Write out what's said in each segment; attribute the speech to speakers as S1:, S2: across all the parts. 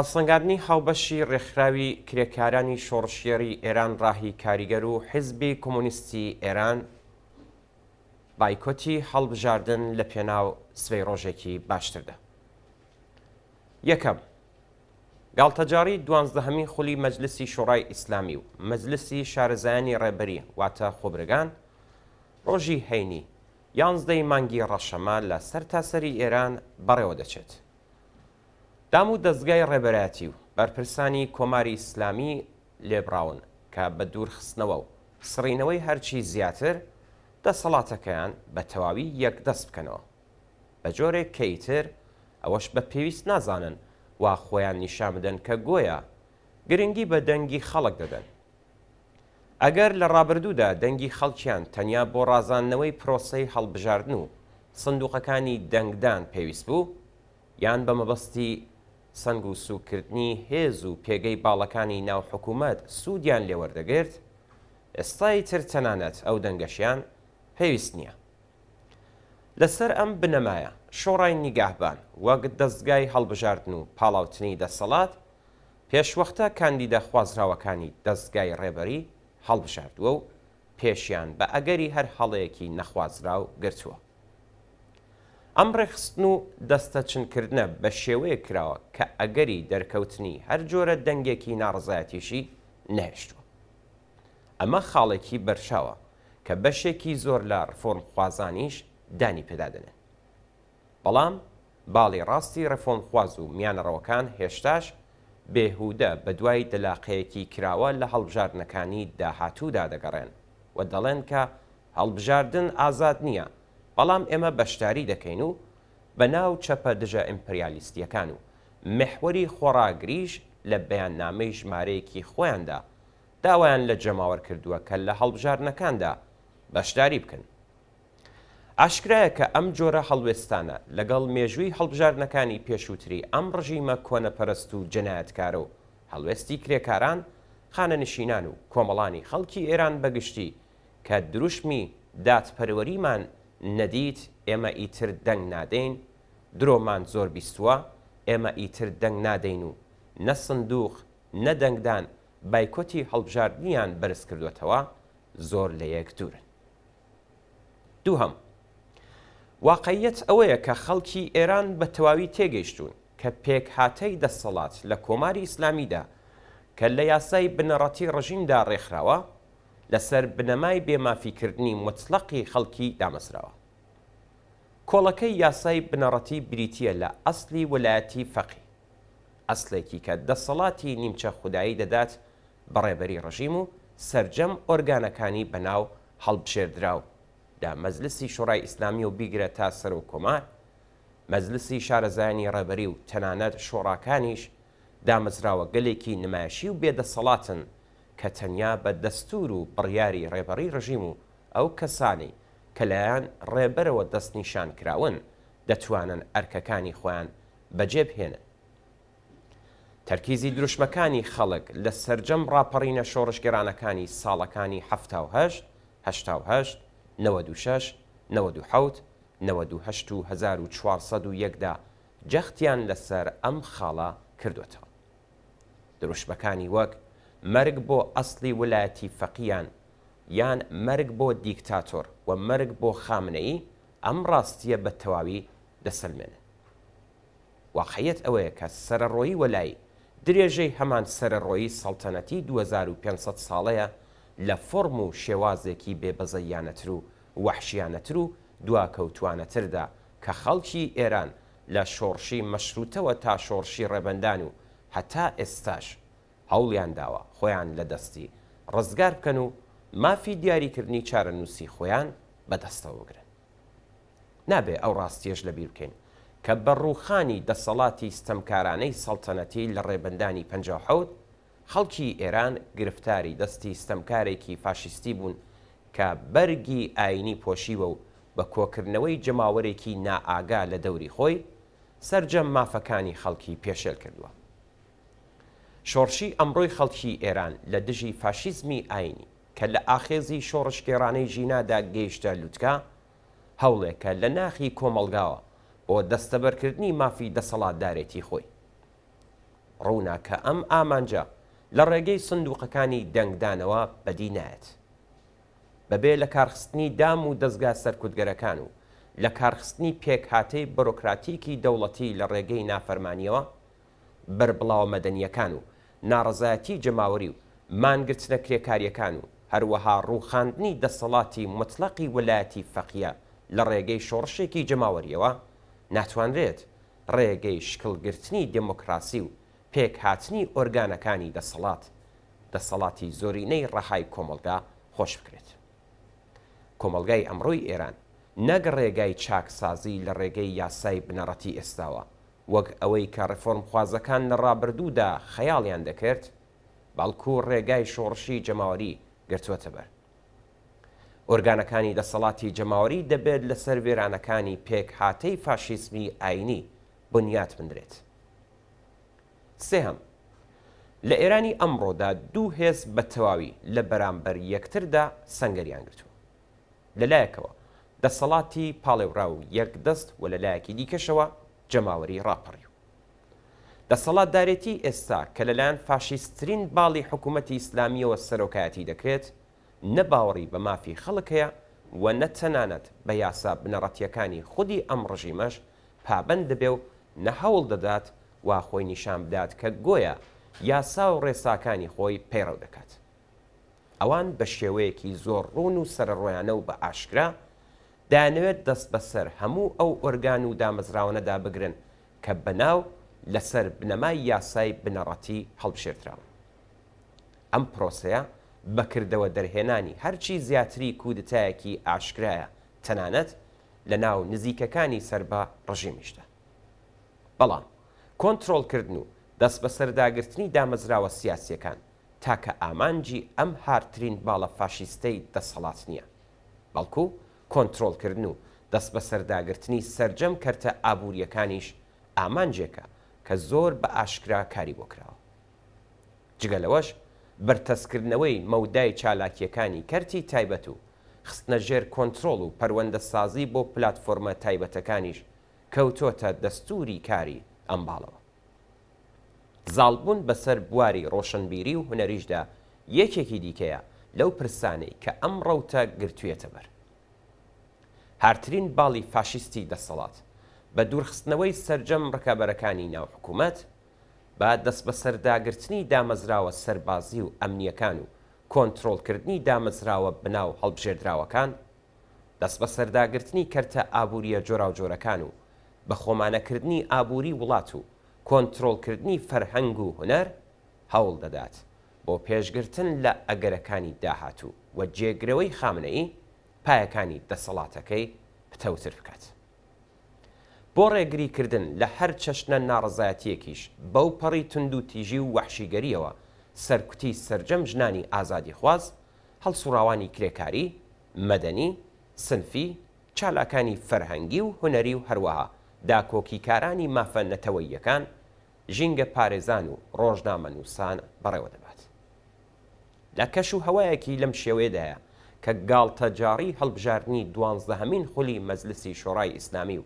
S1: هەڵسەنگاندنی هاوبەشی ڕێکخراوی کرێکارانی شۆڕشیێری ئێران ڕاهی کاریگەر و حیزبی کۆمۆنیستی ئێران بایکۆتی هەڵبژاردن لە پێناو سبەی ڕۆژێکی باشتردا. یەکەم، گاڵتەجاری 12هەمین خولی مەجلسی شۆڕای ئیسلامی و مەجلسی شارەزایانی ڕێبەری واتە خۆبرگان ڕۆژی هەینی 11 مانگی ڕەشەمە لە سەرتاسەری ئێران بەڕێوە دەچێت. دام و دەستگای ڕێبەرایەتی و بەرپرسانی کۆماری ئیسلامی لێبراون کە بە دوورخستنەوە و سڕینەوەی هەرچی زیاتر دەسەڵاتەکەیان بە تەواوی یەکدەست بکەنەوە بە جۆرێک کەیتر ئەوەش بە پێویست نازانن وا خۆیان نیشان بدەن کە گۆیە گرنگی بە دەنگی خەڵک دەدەن. ئەگەر لە ڕابردوودا دەنگی خەڵکیان تەنیا بۆ ڕازاندنەوەی پرۆسەی هەڵبژاردن و سندوقەکانی دەنگدان پێویست بوو، یان بە مەبەستی سنگ و سوکردنی هێز و پێگەی باڵەکانی ناو حکوومەت سوودیان لێوەردەگرت، ئێستای تر تەنانەت ئەو دەنگەشیان پێویست نییە. لەسەر ئەم بنەمایە شۆڕای نیگاهبان وەک دەستگای هەڵبژاردن و پاڵاوتنی دەسەڵات پێشوەختە کاندیدە خوازراوەکانی دەستگای ڕێبەری هەڵبژاردووە و پێشیان بە ئەگەری هەر هەڵەیەکی نەخوازراو گرتووە. ئەم ڕێخستن و دەستە چنکردنە بە شێوەیە کراوە کە ئەگەری دەرکەوتنی هەر جۆرە دەنگێکی ناڕزایەتیشی نەهێشتووە. ئەمە خاڵێکی بەرچاوە کە بەشێکی زۆر لە ڕفۆرمخوازانیش دانی پێدادنێن. بەڵام باڵی ڕاستی ڕفۆرمخواز و میانەڕەوەکان هێشتاش بێهودە بە دوای دەلاقەیەکی کراوە لە هەڵبژاردنەکانی داهاتوودا دەگەڕێن و دەڵێن کە هەڵبژاردن ئازاد نییە، بەڵام ئێمە بەشداری دەکەین و بە ناو چەپە دژە ئیمپریالیستیەکان و محوەری خۆڕاگریش لە بەیاننامەی ژمارەیەکی خۆیاندا داوایان لە جەماوەر کردووە کە لە هەڵبژاردنەکاندا بەشداری بکەن. ئاشکرایە کە ئەم جۆرە هەڵوێستانە لەگەڵ مێژووی هەڵبژاردنەکانی پێشووتری ئەم ڕژیمە کۆنەپەرست و جەنایەتکارە و هەڵوێستی کرێکاران، خانەنشینان و کۆمەڵانی خەڵکی ئێران بەگشتی کە دروشمی دادپەروەریمان نەدیت ئێمە ئیتر دەنگ نادەین، درۆمان زۆر بیستووە، ئێمە ئیتر دەنگ نادەین و نە سندوق نە دەنگدان بایکۆتی هەڵبژاردنیان بەرز کردوێتەوە، زۆر لە یەک دوورن. دووهەم، واقعیەت ئەوەیە کە خەڵکی ئێران بە تەواوی تێگەیشتوون کە پێک هاتەی دەسەڵات لە کۆماری ئیسلامیدا کە لە یاسای بنەڕەتی ڕژیمدا ڕێکخراوە لەسەر بنەمای بێمافیکردنی مطلقی خەڵکی دامەزراوە. کۆڵەکەی یاسای بنەڕەتی بریتیە لە ئەسلی وەلایەتی فەقی، ئەسلێکی کە دەسەڵاتی نیمچە خودایی دەدات بەڕێبەری ڕژیم و سەرجەم ئۆرگانەکانی بەناو هەڵبژێردراو دا مەجلسی شۆڕای ئیسلامی و بیگرە تا سەر و کۆمار، مەجلسی شارەزایانی ڕێبەری و تەنانەت شۆڕاکانیش دامەزراوە گەلێکی نمایشی و بێدەسەڵاتن کە تەنیا بە دەستور و بڕیاری ڕێبەری ڕژیم و ئەو کەسانی کە لایەن ڕێبەرەوە دەستنیشان کراون دەتوانن ئەرکەکانی خۆیان بەجێبهێنن. تەرکیزی دروشمەکانی خەڵک لە سەرجەم ڕاپەڕینە شۆڕشگەرانەکانی ساڵەکانی 1970، 1986، 96، 97، 98 و 1401دا جەختیان لەسەر ئەم خاڵە کردوێتەوە. دروشمەکانی وەک مەرگ بۆ ئەسلی وەلایەتی فەقییان یان مەرگ بۆ دیکتاتۆر و مەرگ بۆ خامنەئی ئەم ڕاستیە بە تەواوی دەسەلمێنن. واقعیەت ئەوەیە کە سەرەڕۆیی وەلای درێژەی هەمان سەرەڕۆیی سەڵتەنەتی 2500 ساڵەیە لە فۆرم و شێوازێکی بێبەزەیانەتر و وەحشیانەتر و دواکەوتوانەتردا کە خەڵکی ئێران لە شۆڕشی مەشروتەوە تا شۆڕشی ڕێبەندان و هەتا ئێستاش هەوڵیان داوە خۆیان لە دەستی ڕزگار بکەن و مافی دیاریکردنی چارەنووسی خۆیان بەدەستەوە بگرن. نابێ ئەو ڕاستیەش لەبیر بکەین کە بەڕووخانی دەسەڵاتی ستەمکارانەی سەڵتەنەتی لە ڕێبەندانی 57 خەڵکی ئێران گرفتاری دەستی ستەمکارێکی فاشیستی بوون کە بەرگی ئاینی پۆشیوە و بە کۆکردنەوەی جەماوەرێکی نائاگا لە دەوری خۆی سەرجەم مافەکانی خەڵکی پێشێل کردووە. شۆڕشی ئەمڕۆی خەڵکی ئێران لە دژی فاشیزمی ئاینی کە لە ئاخێزی شۆڕشگێڕانەی ژینادا گەیشتە لووتکە، هەوڵێکە لە ناخی کۆمەڵگاوە بۆ دەستەبەرکردنی مافی دەسەڵاتدارێتی خۆی. ڕوونا کە ئەم ئامانجە لە ڕێگەی سندوقەکانی دەنگدانەوە بەدینایەت بەبێ لە کارخستنی دام و دەستگا سەرکوتگەرەکان و لە کارخستنی پێکهاتەی بۆرۆکراتیکی دەوڵەتی لە ڕێگەی نافەرمانیەوە بربڵاو مەدەنیەکان و ناڕزایەتی جەماوەری و مانگرتنە کرێکاریەکان و هەروەها ڕووخاندنی دەسەڵاتی مطلقی وەلایەتی فەقیە لە ڕێگەی شۆڕشێکی جەماوەریەوە ناتوانرێت ڕێگەی شکڵگرتنی دموکراسی و پێک هاتنی ئۆرگانەکانی دەسەڵاتی زۆرینەی ڕەهای کۆمەلگا خۆش بکرێت. کۆمەلگای ئەمڕۆی ئێران نەک ڕێگای چاکسازی لە ڕێگەی یاسای بنەڕەتی ئێستاوە وەک ئەوەی کە ڕێفۆرم خوازەکان لە ڕابردوودا خەیاڵیان دەکرد بەڵکو ڕێگای شۆڕشی جەماوەری گرتووەتە بەر. ئۆرگانەکانی دەسەڵاتی جەماوەری دەبێت لەسەر وێرانەکانی پێک هاتەی فاشیسمی ئاینی بنیات بندرێت. سێهەم، لە ئێرانی ئەمڕۆدا دوو هێز بە تەواوی لە بەرامبەر یەکتردا سەنگەریان گرتووە. لەلایەکەوە دەسەڵاتی پاڵێورا و یەکدەست و لەلایەکی دیکەشەوە جەماوەری ڕاپەڕی و دەسەڵاتدارێتی ئێستا کە لەلایەن فاشیستترین باڵی حکوومەتی ئیسلامیەوە سەرۆکایەتی دەکرێت نەباوەڕی بە مافی خەڵکەیە و نەتەنانەت بە یاسا بنەڕەتیەکانی خودی ئەم ڕژیمەش پابەند دەبێ و نەهەوڵ دەدات وا خۆی نیشان بدات کە گۆیە یاسا و ڕێساکانی خۆی پەیڕەو دەکات. ئەوان بە شێوەیەکی زۆر ڕوون و سەرڕۆیانە و بە ئاشکرا دەیانەوێت دەست بەسەر هەموو ئەو ئۆرگان و دامەزراونەدا بگرن کە بەناو لەسەر بنەمای یاسای بنەڕەتی هەڵبژێردراون. ئەم پرۆسەیە بەکردەوە دەرهێنانی هەرچی زیاتری کودتایەکی ئاشکرایە تەنانەت لە ناو نزیکەکانی سەر بە ڕژیمیشدا. بەڵام کۆنتڕۆڵکردن و دەست بە سەرداگرتنی دامەزراوە سیاسیەکان تاکە ئامانجی ئەم هارترین باڵە فاشیستەی دەسەڵات نییە، بەڵکو کۆنتڕۆڵکردن و دەست بە سەرداگرتنی سەرجەم کەرتە ئابوووریەکانیش ئامانجێکە کە زۆر بە ئاشکرا کاری بۆ کراوە. جگەلەوەش بەرتەسکردنەوەی مەودای چالاکیەکانی کەرتی تایبەت و خستنە ژێر کۆنتڕۆڵ و پەروەندە سازی بۆ پلاتفۆرمە تایبەتەکانیش کەوتۆتە دەستوری کاری ئەم باڵەوە. زاڵبوون بەسەر بواری ڕۆشنبیری و هونەریشدا یەکێکی دیکەیە لەو پرسانەی کە ئەم ڕەوتە گرتوویەتە بەر. هارترین باڵی فاشیستی دەسەڵات بە دوورخستنەوەی سەرجەم ڕکابەرەکانی ناو حکوومەت با دەست بە سەرداگرتنی دامەزراوە سەربازی و ئەمنیەکان و کۆنتڕۆڵکردنی دامەزراوە بناو هەڵبژێردراوەکان، دەست بە سەرداگرتنی کەرتە ئابووریە جۆرا و جۆرەکان و بە خۆمانەکردنی ئابووری وڵات و کۆنتڕۆڵکردنی فەرهەنگ و هونەر هەوڵ دەدات بۆ پێشگرتن لە ئەگەرەکانی داهاتوو و جێگرەوەی خامنەئی پایەکانی دەسەڵاتەکەی پتەوتر بکات. بۆ ڕێگریکردن لە هەر چەشنە ناڕزایەتیەکیش بەو پەڕی تند و تیژی و وەحشیگەریەوە سەرکوتی سەرجەم ژنانی ئازادی خواز، هەڵسوڕاوانی کرێکاری، مەدەنی، سنفی، چالاکانی فەرهەنگی و هونەری و هەروەها داکۆکیکارانی مافە نەتەوەییەکان، ژینگە پارێزان و ڕۆژنامەنووسان بەڕێوە دەبات. لە کەش و هەوایەکی لەم شێوەیەدایە کە گاڵتەجاری هەڵبژاردننی 12هەمین خولی مەجلسی شۆڕای ئیسلامی و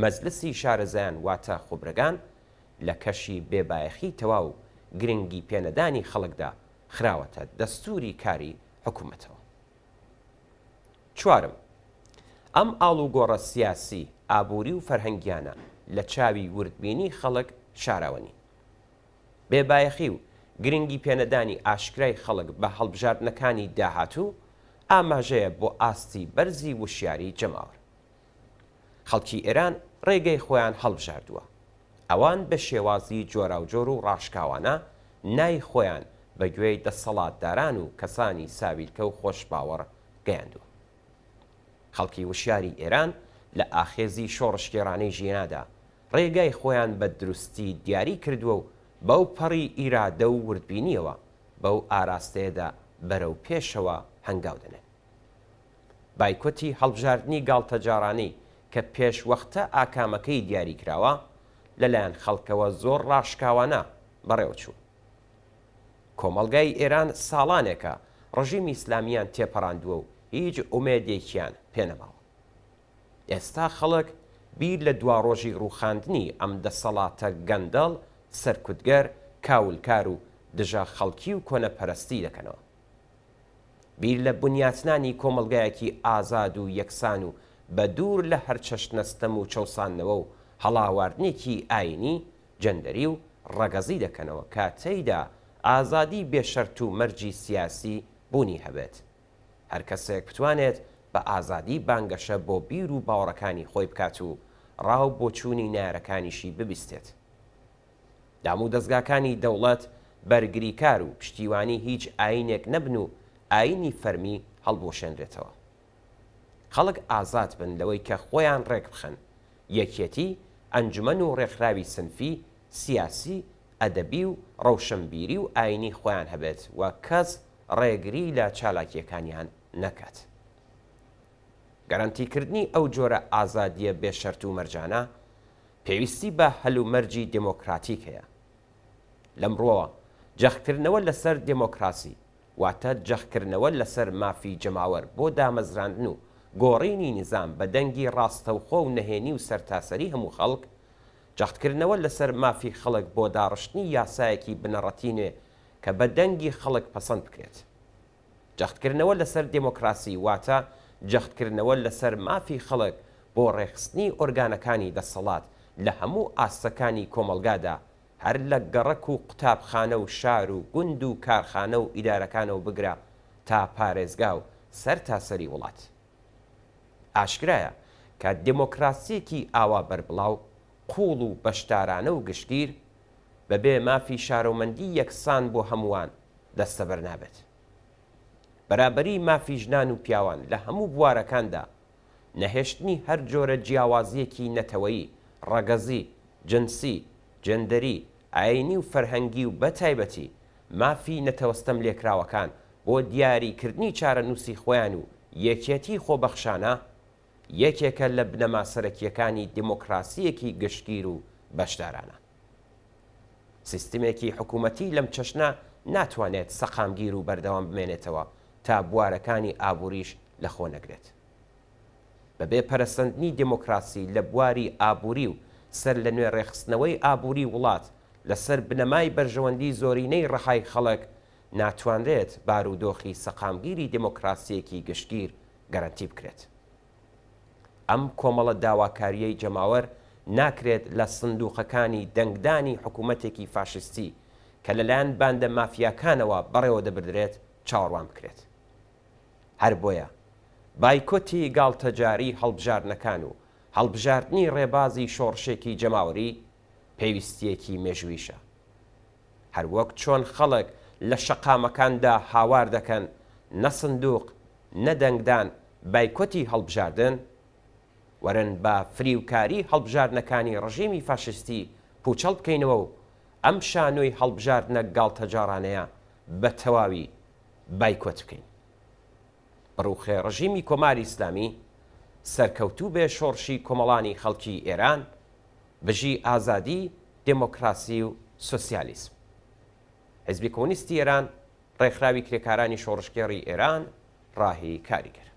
S1: مەجلسی شارەزایان واتە خوبرەگان لە کەشی بێبایەخی تەواو و گرنگی پێنەدانی خەڵکدا خراوەتە دەستوری کاری حکوومەتەوە. چوارم، ئەم ئاڵوگۆڕە سیاسی ئابووری و فەرهەنگیانە لە چاوی وردبینی خەڵک شاراوەنی. بێبایەخی و گرنگی پێنەدانی ئاشکرای خەڵک بە هەڵبژاردنەکانی داهاتوو ئاماژەیە بۆ ئاستی بەرزی وشیاری جەماوەر. خەڵکی ئێران ڕێگەی خۆیان هەڵبژاردووە. ئەوان بە شێوازی جۆرا و جۆر و ڕاشکاوانە نای خۆیان بە گوێی دەسەڵاتداران و کەسانی ساویلکە و خۆشباوەڕ گەیاندووە. خەڵکی وشیاری ئێران لە ئاخێزی شۆڕشکێڕانەی ژینادا ڕێگای خۆیان بە دروستی دیاری کردووە و بەو پەڕی ئیرادە و وردبینیەوە بەو ئاراستەیەدا بەرەو پێشەوە هەنگاو دەنێن. بایکۆتی هەڵبژاردننی گاڵتەجارانەی کە پێشوەختە ئاکامەکەی دیاری کراوە لەلایەن خەڵکەوە زۆر ڕاشکاوانە بەڕێوەچوو. کۆمەڵگای ئێران ساڵانێکە ڕژیمی ئیسلامیان تێپەڕاندووە و هیچ ئومێدێکیان پێنەماوە. ئێستا خەڵک بیر لە دواڕۆژی ڕووخاندنی ئەم دەسەڵاتە گەندەڵ سەرکوتگەر کاولکار و دژە خەڵکی و کۆنەپەرستی دەکەنەوە. بیر لە بنیاتنانی کۆمەڵگایەکی ئازاد و یەکسان و بە دوور لە هەر چەشنەستەم و چەوسانەوە و هەڵاواردنێکی ئاینی جەندەری و ڕەگەزی دەکەنەوە کە تێیدا ئازادی بێشەرت و مەرجی سیاسی بوونی هەبێت. هەر کەسێک بتوانێت بە ئازادی بانگەشە بۆ بیر و باوەڕەکانی خۆی بکات و ڕاو بۆ چوونی نارەکانیشی ببیستێت. داموو دەستگاکانی دەوڵەت بەرگریکار و پشتیوانی هیچ ئاینێک نەبن و ئاینی فەرمی هەڵبۆشێنرێتەوە. خەڵک ئازاد بن لەوەی کە خۆیان ڕێک بخەن، یەکێتی، ئەنجومەن و ڕێکخراوی سنفی، سیاسی، ئەدەبی و ڕەوشەمبیری و ئاینی خۆیان هەبێت و کەس ڕێگری لە چالاکیەکانیان نەکات. گەرانتیکردنی ئەو جۆرە ئازادیە بێشەرت و مەرجانە پێویستی بە هەلومەرجی دموکراتیک هەیە. لەمڕۆوە جەخکردنەوە لەسەر دموکراسی واتە جەخکردنەوە لەسەر مافی جەماوەر بۆ دامەزراندن و گۆڕینی نظام بە دەنگی ڕاستەوخۆ و نەهێنی و سەرتاسەری هەموو خەڵک، جەختکردنەوە لەسەر مافی خەڵک بۆ داڕشتنی یاسایەکی بنەڕەتی نوێ کە بە دەنگی خەڵک پەسەند بکرێت. جەختکردنەوە لەسەر دموکراسی واتە جەختکردنەوە لەسەر مافی خەڵک بۆ ڕێخستنی ئۆرگانەکانی دەسەڵات لە هەموو ئاستەکانی کۆمەلگادا، هەر لە گەڕەک و قوتابخانە و شار و گوند و کارخانە و ئیدارەکانەوە بگرە تا پارێزگا و سەر تاسەری وڵات. ئاشکرایە کە دموکراسیەکی ئاوا بەربڵاو، قوڵ و بەشدارانە و گشتگیر بەبێ مافی شارۆمەندی یەکسان بۆ هەمووان دەستەبەر نابێت. بەرابەری مافی ژنان و پیاوان لە هەموو بوارەکاندا، نەهێشتنی هەر جۆرە جیاوازیەکی نەتەوەیی، ڕەگەزی، جنسی، جەندەری، ئاینی و فەرهەنگی و بەتایبەتی مافی نەتەوەستەم لێکراوەکان بۆ دیاریکردنی چارەنووسی خۆیان و یەکێتی خۆبەخشانە یەکێکە لە بنەما سەرەکیەکانی دیموکراسیەکی گشتگیر و بەشدارانە. سیستمێکی حکوومەتی لەم چەشنە ناتوانێت سەقامگیر و بەردەوام بمێنێتەوە تا بوارەکانی ئابووریش لەخۆ نەگرێت. بەبێ پەرەسەندنی دموکراسی لە بواری ئابووری و سەر لە نوێ ڕێخستنەوەی ئابووری وڵات لەسەر بنەمای بەرژەوەندی زۆرینەی ڕەهای خەڵک ناتوانرێت بارودۆخی سەقامگیری دموکراسیەکی گشتگیر گەرانتی بکرێت. ئەم کۆمەڵە داواکاریەی جەماوەر ناکرێت لە سندوقەکانی دەنگدانی حکوومەتێکی فاشستی کە لەلایەن باندە مافیاکانەوە بەڕێوە دەبدرێت چاوەڕوان بکرێت. هەر بۆیە بایکۆتی گاڵتەجاری هەڵبژاردنەکان و هەڵبژاردننی ڕێبازی شۆڕشێکی جەماوەری پێویستیەکی مێژوویشە. هەروەک چۆن خەڵک لە شەقامەکاندا هاوار دەکەن نە سندوق نەدەنگدان بایکۆتی هەڵبژاردن، وەرن بە فریوکاری هەڵبژاردنەکانی ڕژیمی فاشستی پوچەڵ بکەینەوە و ئەم شانۆی هەڵبژاردنە گاڵتەجارانەیە بە تەواوی بایکۆت بکەین. بڕوخێ ڕژیمی کۆماری ئیسلامی سەرکەوتوو بێ شۆڕشی کۆمەڵانی خەڵکی ئێران بژی ئازادی، دموکراسی و سۆسیالیسم. حیزبی کۆمونیستی ئێران ڕێکخراوی کرێکارانی شۆڕشگێڕی ئێران ڕاهی کاریگەر.